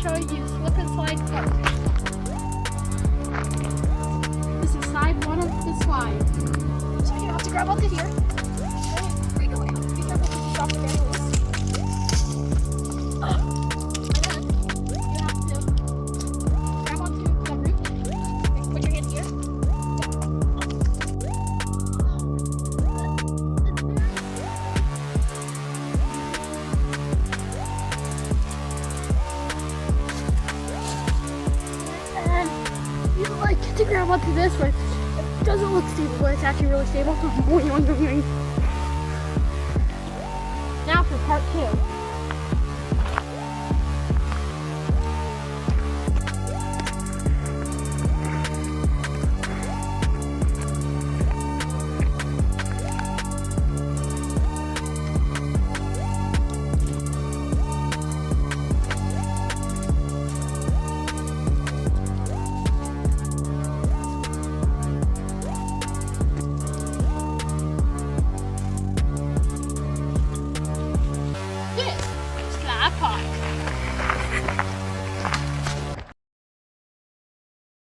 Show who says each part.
Speaker 1: show you slip and slide part. This is side one of the slide. So you have to grab onto here. Wait, no, wait. Be careful because you drop the very loose. And then you have to grab onto the root. Put your hand here. You like to grab onto this, but it doesn't look stable, but it's actually really stable. Now for part two.